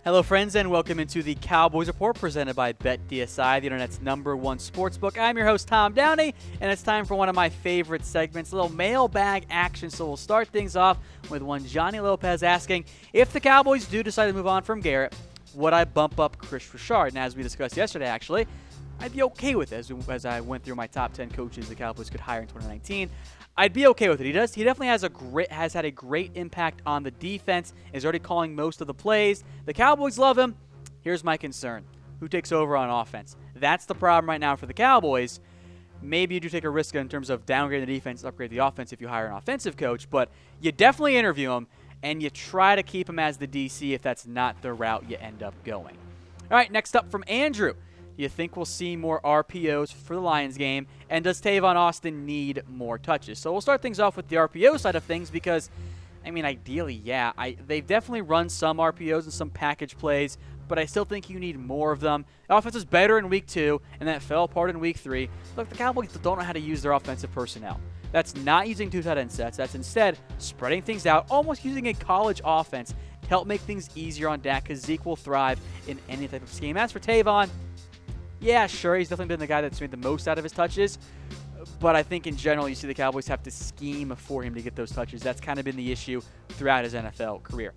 Hello, friends, and welcome into the Cowboys Report presented by BETDSI, the internet's #1 sportsbook. I'm your host, Tom Downey, and it's time for one of my favorite segments, a little mailbag action. So we'll start things off with one Johnny Lopez asking, if the Cowboys do decide to move on from Garrett, would I bump up Kris Richard? And as we discussed yesterday, actually, I'd be okay with it as I went through my top 10 coaches the Cowboys could hire in 2019. I'd be okay with it. He definitely has had a great impact on the defense. Is already calling most of the plays. The Cowboys love him. Here's my concern: who takes over on offense? That's the problem right now for the Cowboys. Maybe you do take a risk in terms of downgrading the defense, upgrade the offense if you hire an offensive coach, but you definitely interview him and you try to keep him as the DC if that's not the route you end up going. All right, next up from Andrew. Do you think we'll see more RPOs for the Lions game? And does Tavon Austin need more touches? So we'll start things off with the RPO side of things because, I mean, ideally, yeah. They've definitely run some RPOs and some package plays, but I still think you need more of them. The offense was better in Week 2, and that fell apart in Week 3. Look, the Cowboys don't know how to use their offensive personnel. That's not using two tight end sets. That's instead spreading things out, almost using a college offense to help make things easier on Dak, because Zeke will thrive in any type of scheme. As for Tavon, yeah, sure, he's definitely been the guy that's made the most out of his touches, but I think in general you see the Cowboys have to scheme for him to get those touches. That's kind of been the issue throughout his NFL career.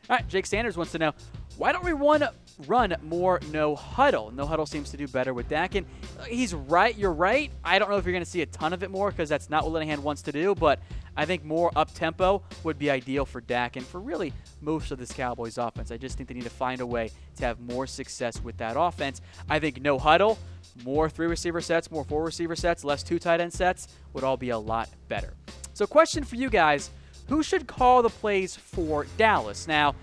All right, Jake Sanders wants to know, why don't we run more no huddle? No huddle seems to do better with Dak, and he's right. You're right. I don't know if you're going to see a ton of it more because that's not what Linehan wants to do, but I think more up-tempo would be ideal for Dak and for really most of this Cowboys offense. I just think they need to find a way to have more success with that offense. I think no huddle, more 3-receiver sets, more 4-receiver sets, less 2 tight end sets would all be a lot better. So question for you guys, who should call the plays for Dallas? Now,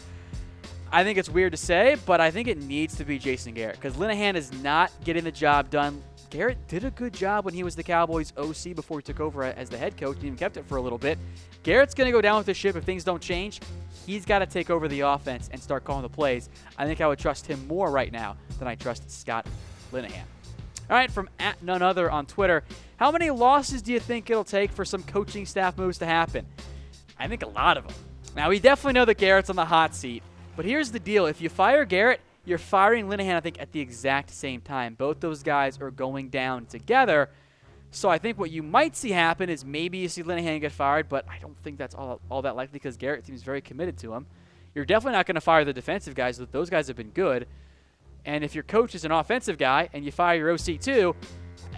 I think it's weird to say, but I think it needs to be Jason Garrett because Linehan is not getting the job done. Garrett did a good job when he was the Cowboys OC before he took over as the head coach and even kept it for a little bit. Garrett's going to go down with the ship if things don't change. He's got to take over the offense and start calling the plays. I think I would trust him more right now than I trust Scott Linehan. All right, from @NoneOther on Twitter, how many losses do you think it'll take for some coaching staff moves to happen? I think a lot of them. Now, we definitely know that Garrett's on the hot seat, but here's the deal. If you fire Garrett, you're firing Linehan, I think, at the exact same time. Both those guys are going down together. So I think what you might see happen is maybe you see Linehan get fired, but I don't think that's all that likely because Garrett seems very committed to him. You're definitely not going to fire the defensive guys. Those guys have been good. And if your coach is an offensive guy and you fire your OC too,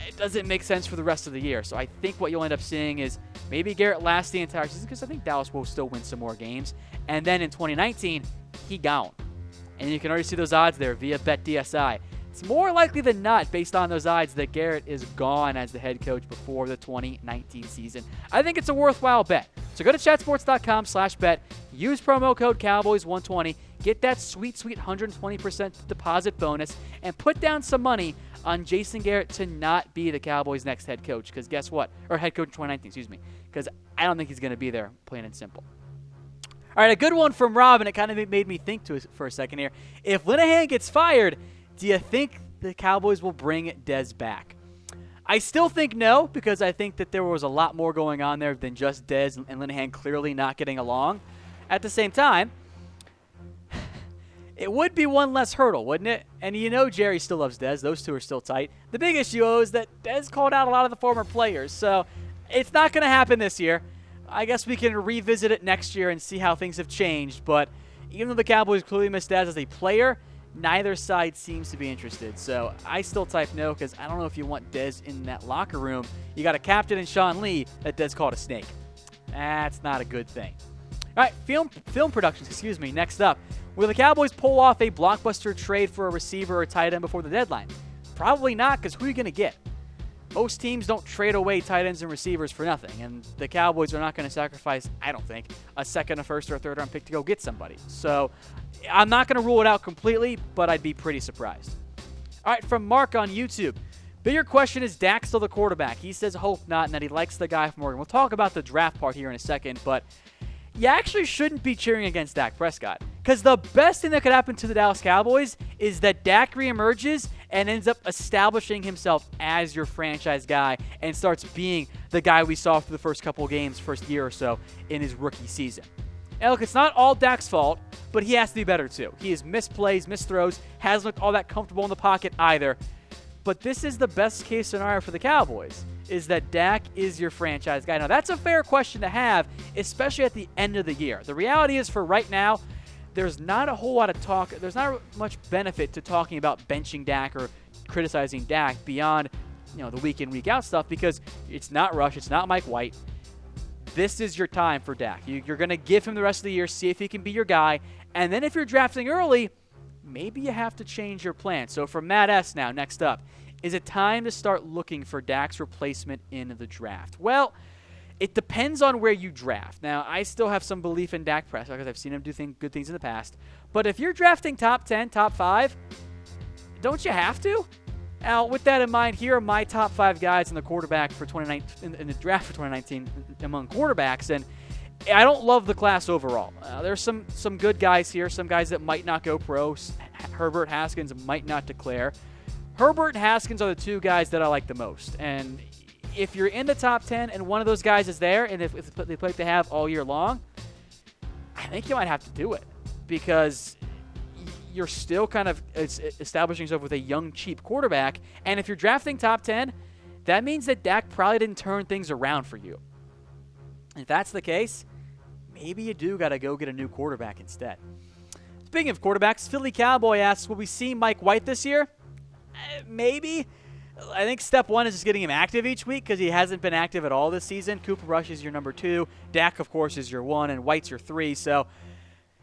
it doesn't make sense for the rest of the year. So I think what you'll end up seeing is maybe Garrett lasts the entire season because I think Dallas will still win some more games. And then in 2019, he gone. And you can already see those odds there via BETDSI. It's more likely than not, based on those odds, that Garrett is gone as the head coach before the 2019 season. I think it's a worthwhile bet. So go to chatsports.com/bet. Use promo code Cowboys120. Get that sweet 120% deposit bonus. And put down some money on Jason Garrett to not be the Cowboys' next head coach. Because guess what? Or head coach in 2019, excuse me. Because I don't think he's going to be there, plain and simple. All right, a good one from Rob, and it kind of made me think for a second here. If Linehan gets fired, do you think the Cowboys will bring Dez back? I still think no, because I think that there was a lot more going on there than just Dez and Linehan clearly not getting along. At the same time, it would be one less hurdle, wouldn't it? And you know Jerry still loves Dez. Those two are still tight. The big issue is that Dez called out a lot of the former players, so it's not going to happen this year. I guess we can revisit it next year and see how things have changed. But even though the Cowboys clearly missed Dez as a player, neither side seems to be interested. So I still type no because I don't know if you want Dez in that locker room. You got a captain in Sean Lee that Dez called a snake. That's not a good thing. All right, film productions, next up. Will the Cowboys pull off a blockbuster trade for a receiver or tight end before the deadline? Probably not, because who are you going to get? Most teams don't trade away tight ends and receivers for nothing, and the Cowboys are not going to sacrifice, I don't think, a second, a first, or a third-round pick to go get somebody. So I'm not going to rule it out completely, but I'd be pretty surprised. All right, from Mark on YouTube. Bigger question, is Dak still the quarterback? He says hope not, and that he likes the guy from Oregon. We'll talk about the draft part here in a second, but you actually shouldn't be cheering against Dak Prescott. Because the best thing that could happen to the Dallas Cowboys is that Dak reemerges and ends up establishing himself as your franchise guy and starts being the guy we saw for the first couple of games, first year or so in his rookie season. And look, it's not all Dak's fault. but he has to be better too. He has missed plays, missed throws, hasn't looked all that comfortable in the pocket either. But this is the best case scenario for the Cowboys, is that Dak is your franchise guy. Now, that's a fair question to have, especially at the end of the year. The reality is, for right now, there's not a whole lot of talk. There's not much benefit to talking about benching Dak or criticizing Dak beyond, the week in, week out stuff, because it's not Rush, it's not Mike White. This is your time for Dak. You're going to give him the rest of the year, see if he can be your guy. And then if you're drafting early, maybe you have to change your plan. So for Matt S. now, next up, is it time to start looking for Dak's replacement in the draft? Well, it depends on where you draft. Now, I still have some belief in Dak Prescott because I've seen him do good things in the past. But if you're drafting top 10, top 5, don't you have to? Now, with that in mind, here are my top 5 guys in the quarterback for 2019 in the draft for 2019 among quarterbacks, and I don't love the class overall. There's some good guys here, some guys that might not go pro. Herbert, Haskins might not declare. Herbert and Haskins are the 2 guys that I like the most, and if you're in the top 10 and one of those guys is there, and if they play to have all year long, I think you might have to do it, because you're still kind of establishing yourself with a young, cheap quarterback. And if you're drafting top 10, that means that Dak probably didn't turn things around for you. If that's the case, maybe you do got to go get a new quarterback instead. Speaking of quarterbacks, Philly Cowboy asks, will we see Mike White this year? Maybe. I think step 1 is just getting him active each week, because he hasn't been active at all this season. Cooper Rush is your number 2. Dak, of course, is your 1, and White's your 3. So,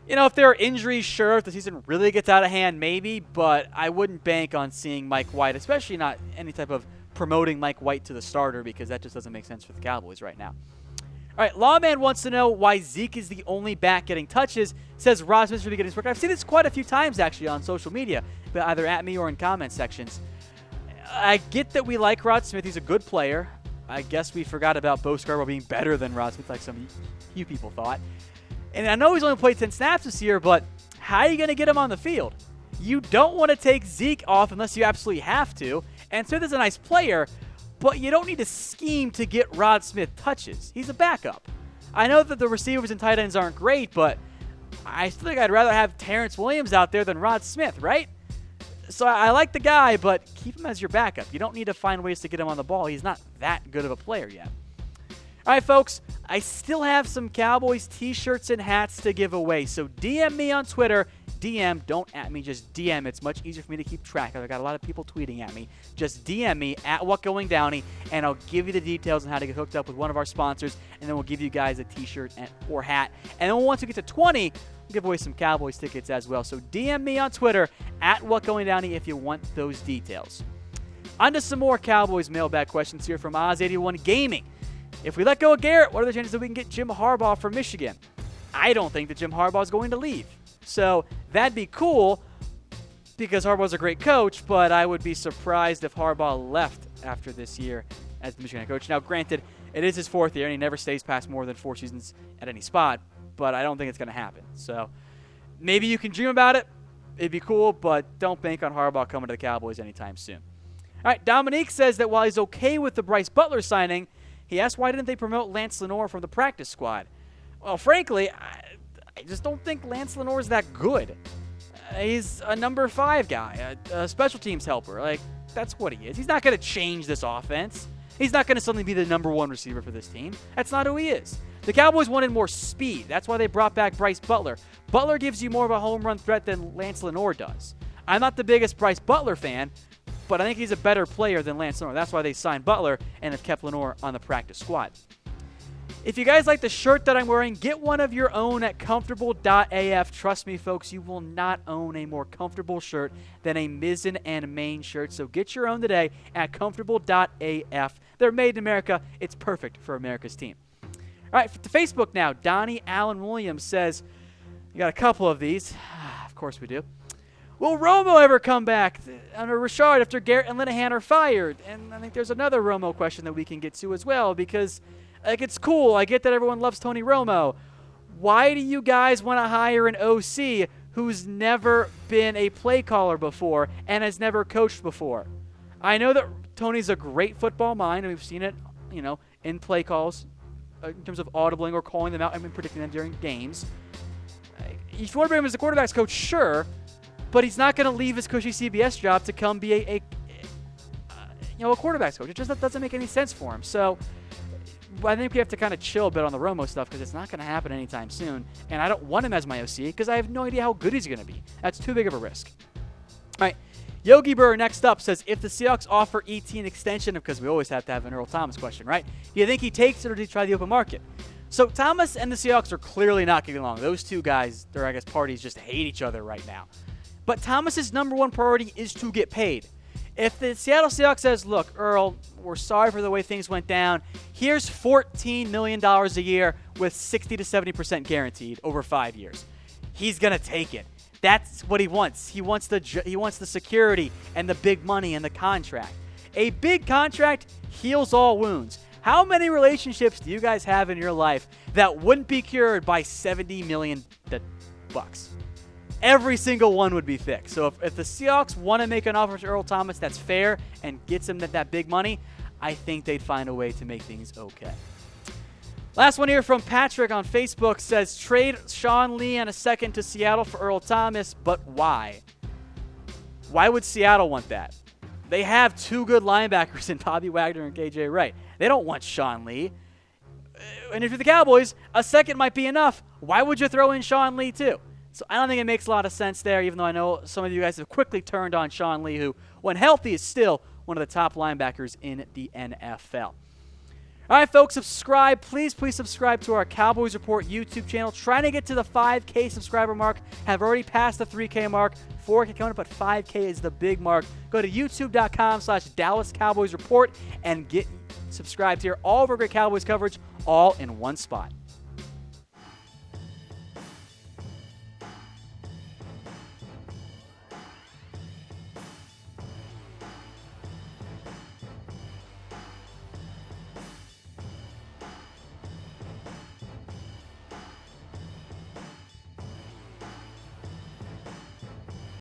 if there are injuries, sure. If the season really gets out of hand, maybe. But I wouldn't bank on seeing Mike White, especially not any type of promoting Mike White to the starter, because that just doesn't make sense for the Cowboys right now. All right, Lawman wants to know why Zeke is the only back getting touches. Says Rod Smith should be getting his work. I've seen this quite a few times, actually, on social media, but either at me or in comment sections. I get that we like Rod Smith. He's a good player. I guess we forgot about Bo Scarborough being better than Rod Smith, like some few people thought. And I know he's only played 10 snaps this year, but how are you going to get him on the field? You don't want to take Zeke off unless you absolutely have to. And Smith is a nice player, but you don't need to scheme to get Rod Smith touches. He's a backup. I know that the receivers and tight ends aren't great, but I still think I'd rather have Terrence Williams out there than Rod Smith, right? So I like the guy, but keep him as your backup. You don't need to find ways to get him on the ball. He's not that good of a player yet. All right, folks, I still have some Cowboys t-shirts and hats to give away. So DM me on Twitter. DM, don't at me, just DM. It's much easier for me to keep track. I've got a lot of people tweeting at me. Just DM me at WhatGoingDowney, and I'll give you the details on how to get hooked up with one of our sponsors, and then we'll give you guys a t-shirt or hat. And then once we get to 20, we'll give away some Cowboys tickets as well. So DM me on Twitter at WhatGoingDowney if you want those details. On to some more Cowboys mailbag questions here from Oz81 Gaming. If we let go of Garrett, what are the chances that we can get Jim Harbaugh from Michigan? I don't think that Jim Harbaugh is going to leave. So that'd be cool because Harbaugh's a great coach, but I would be surprised if Harbaugh left after this year as the Michigan head coach. Now, granted, it is his 4th year, and he never stays past more than 4 seasons at any spot, but I don't think it's going to happen. So maybe you can dream about it. It'd be cool, but don't bank on Harbaugh coming to the Cowboys anytime soon. All right, Dominique says that while he's okay with the Bryce Butler signing, he asked why didn't they promote Lance Lenoir from the practice squad. Well, frankly, I just don't think Lance Lenoir is that good. He's a number 5 guy, a special teams helper. Like, that's what he is. He's not going to change this offense. He's not going to suddenly be the number 1 receiver for this team. That's not who he is. The Cowboys wanted more speed. That's why they brought back Bryce Butler. Butler gives you more of a home run threat than Lance Lenoir does. I'm not the biggest Bryce Butler fan, but I think he's a better player than Lance Lenoir. That's why they signed Butler and have kept Lenoir on the practice squad. If you guys like the shirt that I'm wearing, get one of your own at comfortable.af. Trust me, folks, you will not own a more comfortable shirt than a Mizzen and Main shirt. So get your own today at comfortable.af. They're made in America. It's perfect for America's team. All right, to Facebook now. Donnie Allen Williams says, you got a couple of these. Of course we do. Will Romo ever come back under Richard after Garrett and Linehan are fired? And I think there's another Romo question that we can get to as well because it's cool. I get that everyone loves Tony Romo. Why do you guys want to hire an OC who's never been a play caller before and has never coached before? I know that Tony's a great football mind, and we've seen it, in play calls in terms of audibling or calling them out and predicting them during games. if you want to bring him as a quarterback's coach, sure, but he's not going to leave his cushy CBS job to come be a quarterback's coach. It just doesn't make any sense for him. So I think we have to kind of chill a bit on the Romo stuff because it's not going to happen anytime soon. And I don't want him as my OC because I have no idea how good he's going to be. That's too big of a risk. All right. Yogi Burr next up says, if the Seahawks offer ET an extension, because we always have to have an Earl Thomas question, right? Do you think he takes it or do you try the open market? So Thomas and the Seahawks are clearly not getting along. Those two guys, their parties just hate each other right now. But Thomas's number one priority is to get paid. If the Seattle Seahawks says, look, Earl, we're sorry for the way things went down. Here's $14 million a year with 60 to 70% guaranteed over 5 years. He's going to take it. That's what he wants. He wants the security and the big money and the contract. A big contract heals all wounds. How many relationships do you guys have in your life that wouldn't be cured by $70 million bucks? Every single one would be fixed. So if the Seahawks want to make an offer to Earl Thomas that's fair and gets him that big money, I think they'd find a way to make things okay. Last one here from Patrick on Facebook says, trade Sean Lee and a second to Seattle for Earl Thomas, but why? Why would Seattle want that? They have two good linebackers in Bobby Wagner and KJ Wright. They don't want Sean Lee. And if you're the Cowboys, a second might be enough. Why would you throw in Sean Lee too? So I don't think it makes a lot of sense there, even though I know some of you guys have quickly turned on Sean Lee, who, when healthy, is still one of the top linebackers in the NFL. All right, folks, subscribe. Please subscribe to our Cowboys Report YouTube channel. Trying to get to the 5K subscriber mark. Have already passed the 3K mark. 4K coming up, but 5K is the big mark. Go to youtube.com/Dallas Cowboys Report and get subscribed here. All of our great Cowboys coverage, all in one spot.